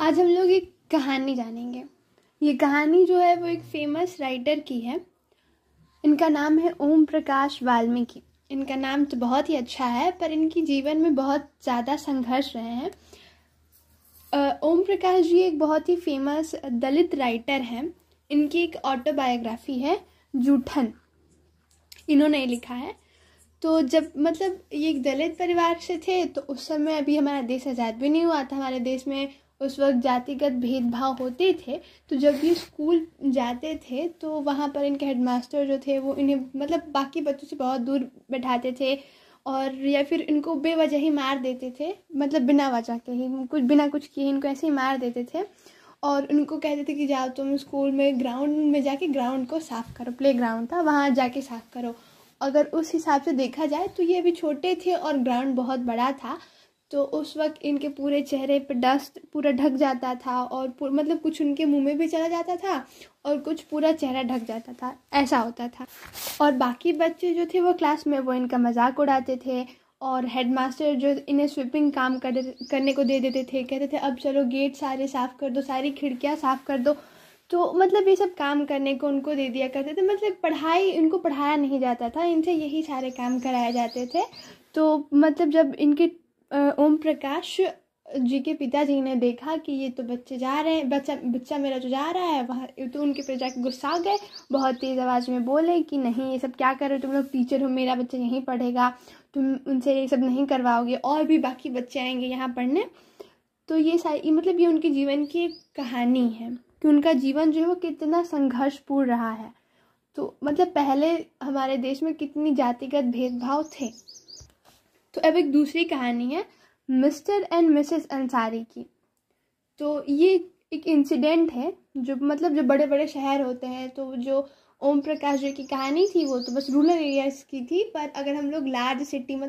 आज हम लोग एक कहानी जानेंगे। ये कहानी जो है वो एक फेमस राइटर की है। इनका नाम है ओम प्रकाश वाल्मीकि। इनका नाम तो बहुत ही अच्छा है, पर इनकी जीवन में बहुत ज़्यादा संघर्ष रहे हैं। ओम प्रकाश जी एक बहुत ही फेमस दलित राइटर हैं। इनकी एक ऑटोबायोग्राफी है जूठन, इन्होंने लिखा है। तो जब ये एक दलित परिवार से थे, तो उस समय अभी हमारा देश आज़ाद भी नहीं हुआ था। हमारे देश में उस वक्त जातिगत भेदभाव होते थे। तो जब ये स्कूल जाते थे तो वहाँ पर इनके हेडमास्टर जो थे वो इन्हें बाकी बच्चों से बहुत दूर बैठाते थे, और या फिर इनको बेवजह ही मार देते थे। बिना वजह के ही, बिना कुछ किए इनको ऐसे ही मार देते थे। और उनको कहते थे कि जाओ तुम स्कूल में ग्राउंड में जाके ग्राउंड को साफ़ करो, प्ले ग्राउंड था, वहाँ जाके साफ़ करो। अगर उस हिसाब से देखा जाए तो ये अभी छोटे थे और ग्राउंड बहुत बड़ा था। तो उस वक्त इनके पूरे चेहरे पे डस्ट पूरा ढक जाता था, और कुछ उनके मुंह में भी चला जाता था और कुछ पूरा चेहरा ढक जाता था, ऐसा होता था। और बाकी बच्चे जो थे वो क्लास में वो इनका मजाक उड़ाते थे। और हेडमास्टर जो इन्हें स्वीपिंग काम करने को दे देते थे, कहते थे अब चलो गेट सारे साफ़ कर दो, सारी खिड़कियाँ साफ़ कर दो। तो ये सब काम करने को उनको दे दिया करते थे। पढ़ाई इनको पढ़ाया नहीं जाता था, इनसे यही सारे काम कराए जाते थे। तो जब इनके ओम प्रकाश जी के पिताजी ने देखा कि ये तो बच्चे जा रहे हैं, बच्चा मेरा जो जा रहा है वहाँ, तो उनके पे जाके गुस्सा आ गए। बहुत तेज़ आवाज़ में बोले कि नहीं, ये सब क्या कर रहे हो, तुम लोग टीचर हो, मेरा बच्चा यहीं पढ़ेगा, तुम उनसे ये सब नहीं करवाओगे, और भी बाकी बच्चे आएंगे यहाँ पढ़ने। तो ये सारी ये उनके जीवन की एक कहानी है कि उनका जीवन जो है वो कितना संघर्षपूर्ण रहा है। तो पहले हमारे देश में कितनी जातिगत भेदभाव थे। तो अब एक दूसरी कहानी है मिस्टर एंड मिसेस अंसारी की। तो ये एक इंसिडेंट है जो जो बड़े बड़े शहर होते हैं, तो जो ओम प्रकाश जी की कहानी थी वो तो बस रूरल एरियाज की थी। पर अगर हम लोग लार्ज सिटी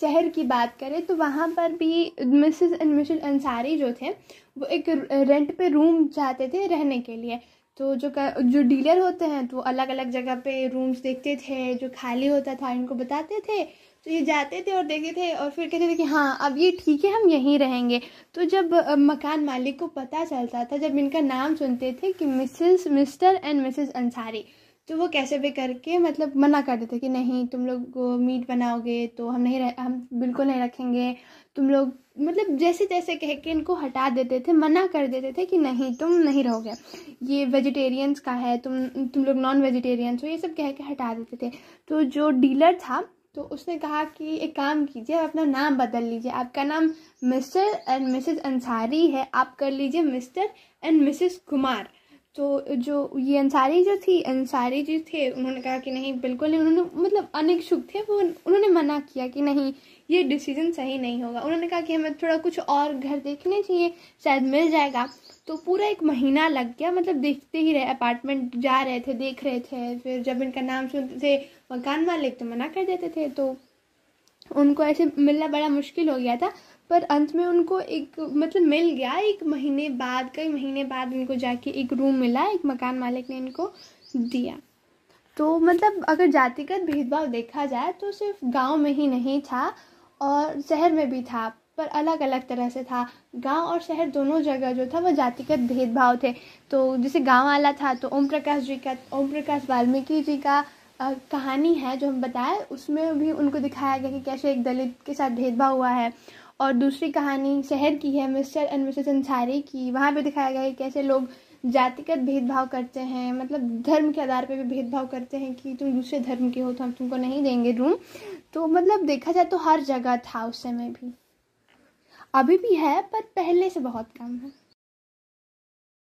शहर की बात करें, तो वहाँ पर भी मिसेस एंड मिसेस अंसारी जो थे वो एक रेंट पे रूम चाहते थे रहने के लिए। तो जो डीलर होते हैं तो अलग अलग जगह पे रूम्स देखते थे, जो खाली होता था इनको बताते थे। तो ये जाते थे और देखते थे और फिर कहते थे कि हाँ अब ये ठीक है, हम यहीं रहेंगे। तो जब मकान मालिक को पता चलता था, जब इनका नाम सुनते थे कि मिस्टर एंड मिसेस अंसारी, तो वो कैसे भी करके मना कर देते कि नहीं, तुम लोग मीट बनाओगे तो हम बिल्कुल नहीं रखेंगे, तुम लोग जैसे तैसे कह के इनको हटा देते थे, मना कर देते थे कि नहीं तुम नहीं रहोगे, ये वेजिटेरियंस का है, तुम लोग नॉन वेजिटेरियंस हो, ये सब कह के हटा देते थे। तो जो डीलर था तो उसने कहा कि एक काम कीजिए, आप अपना नाम बदल लीजिए, आपका नाम मिस्टर एंड मिसेस अंसारी है, आप कर लीजिए मिस्टर एंड मिसेस कुमार। तो जो ये अंसारी जी थे, उन्होंने कहा कि नहीं बिल्कुल नहीं। उन्होंने अनिच्छुक थे वो, उन्होंने मना किया कि नहीं ये डिसीजन सही नहीं होगा। उन्होंने कहा कि हमें थोड़ा कुछ और घर देखने चाहिए, शायद मिल जाएगा। तो पूरा 1 महीना लग गया, देखते ही रहे, अपार्टमेंट जा रहे थे, देख रहे थे। फिर जब इनका नाम सुनते थे मकान मालिक तो मना कर देते थे, तो उनको ऐसे मिलना बड़ा मुश्किल हो गया था। पर अंत में उनको एक मिल गया, 1 महीने बाद, कई महीने बाद इनको जाके एक रूम मिला, एक मकान मालिक ने इनको दिया। तो अगर जातिगत भेदभाव देखा जाए तो सिर्फ गांव में ही नहीं था और शहर में भी था, पर अलग अलग तरह से था। गांव और शहर दोनों जगह जो था वो जातिगत भेदभाव थे। तो जैसे गांव वाला था तो ओम प्रकाश वाल्मीकि जी का कहानी है जो हम बताए, उसमें भी उनको दिखाया गया कि कैसे एक दलित के साथ भेदभाव हुआ है। और दूसरी कहानी शहर की है मिस्टर एंड मिसेस अंसारी की, वहाँ पे दिखाया गया है कैसे लोग जातिगत भेदभाव करते हैं, धर्म के आधार पे भी भेदभाव करते हैं कि तुम दूसरे धर्म के हो तो हम तुमको नहीं देंगे रूम। तो देखा जाए तो हर जगह था उस समय भी, अभी भी है, पर पहले से बहुत कम है।